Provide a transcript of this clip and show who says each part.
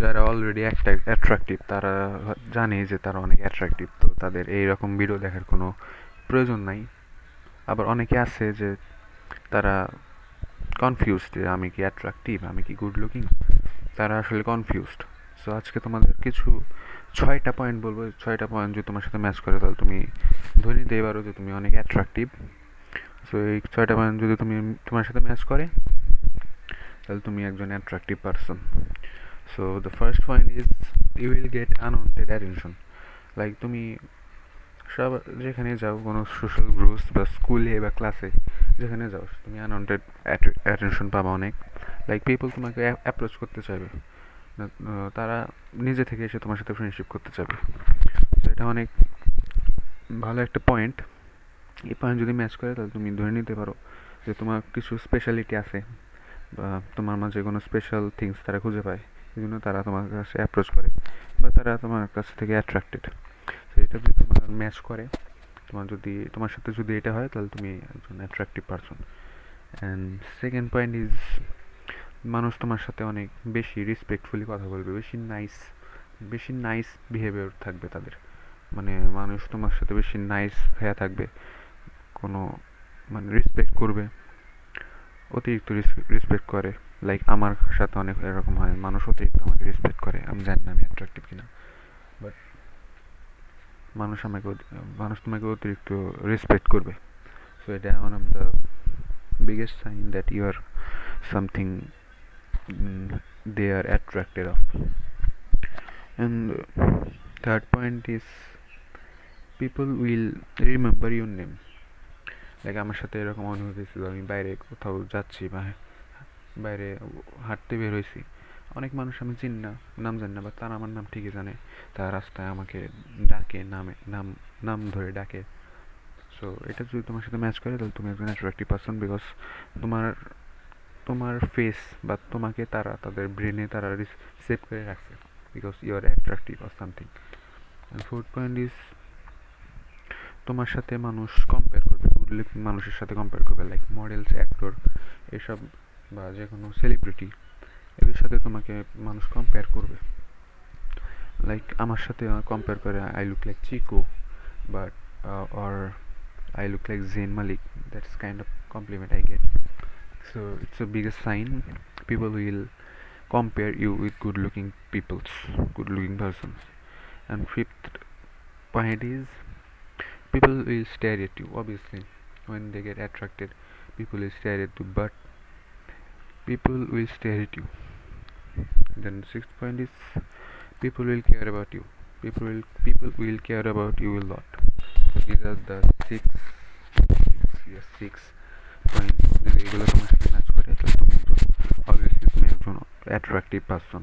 Speaker 1: যারা already attractive তারা জানে যে তারা অনেক অ্যাট্রাকটিভ, তো তাদের এইরকম ভিডিও দেখার কোনো প্রয়োজন নাই। আবার অনেকে আছে যে তারা কনফিউজড যে আমি কি অ্যাট্রাকটিভ, আমি কি গুড লুকিং, তারা আসলে কনফিউজড। সো আজকে তোমাদের কিছু 6টা পয়েন্ট বলবো। 6টা পয়েন্ট যদি তোমার সাথে ম্যাচ করে তাহলে তুমি ধরে নিতেই পারো যে তুমি অনেক অ্যাট্রাকটিভ। সো এই 6টা পয়েন্ট যদি তোমার সাথে ম্যাচ করে তাহলে তুমি একজন attractive person. So the first point is you will get unwanted attention. Like তুমি সব যেখানে যাও, কোনো সোশ্যাল গ্রুপস বা স্কুলে বা ক্লাসে যেখানে যাও, তুমি আনওয়ান্টেড অ্যাটেনশন পাবা অনেক। লাইক পিপল তোমাকে অ্যাপ্রোচ করতে চাইবে, তারা নিজে থেকে এসে তোমার সাথে ফ্রেন্ডশিপ করতে চাইবে। তো এটা অনেক ভালো একটা পয়েন্ট। এই পয়েন্ট যদি ম্যাচ করে তাহলে তুমি ধরে নিতে পারো যে তোমার কিছু স্পেশালিটি আছে, বা তোমার মাঝে কোনো স্পেশাল থিংস তারা খুঁজে পায়, এই জন্য তারা তোমার কাছে অ্যাপ্রোচ করে বা তারা তোমার কাছ থেকে অ্যাট্রাক্টেড। তো এটা যদি তোমার ম্যাচ করে, তোমার সাথে যদি এটা হয় তাহলে তুমি একজন attractive person. And second point is মানুষ তোমার সাথে অনেক বেশি রেসপেক্টফুলি কথা বলবে, বেশি নাইস বিহেভিয়ার থাকবে তাদের। মানে মানুষ তোমার সাথে বেশি নাইস হয়ে থাকবে, কোনো মানে রেসপেক্ট করবে, অতিরিক্ত রেসপেক্ট করে। লাইক আমার সাথে অনেক এরকম হয়, মানুষ অতিরিক্ত আমাকে রেসপেক্ট করে, আমি জানি না আমি অ্যাট্রাকটিভ কিনা, বাট মানুষ তোমাকে অতিরিক্ত রেসপেক্ট করবে। সো এটা one of the biggest sign that you are something they are attracted of. And third point is people will remember your name. Like আমার সাথে এরকম অনুভূতি ছিল, আমি বাইরে কোথাও যাচ্ছি বা বাইরে হাঁটতে বের হয়েছি, অনেক মানুষ আমি চিনি না, নাম জানি না, বা তারা আমার নাম ঠিকই জানে, তারা রাস্তায় আমাকে ডাকে, নাম ধরে ডাকে। সো এটা যদি তোমার সাথে ম্যাচ করে তাহলে তুমি একজন অ্যাট্রাকটিভ পারসন, বিকজ তোমার তোমার ফেস বা তোমাকে তারা তাদের ব্রেনে তারা সেভ করে রাখছে, because you are attractive or something. And fourth point is তোমার সাথে মানুষ কম্পেয়ার করবে, গুড লুকিং মানুষের সাথে কম্পেয়ার করবে, লাইক মডেলস, অ্যাক্টর, এসব, বা যে কোনো সেলিব্রিটি, এদের সাথে তোমাকে মানুষ কম্পেয়ার করবে। লাইক আমার সাথে কম্পেয়ার করে I look like Chico, but or I look like Zayn Malik. That's kind of compliment I get. So it's a biggest sign. People will compare you with good looking persons. And fifth point is people will stare at you. Obviously, when they get attracted, people will stare at you. But people will stare at you. Then sixth point is people will care about you. People will care about you a lot. These are the six point. যদি এগুলো তোমার সাথে match করে তাহলে তুমি একজন obviously তুমি একজন অ্যাট্রাকটিভ পারসন।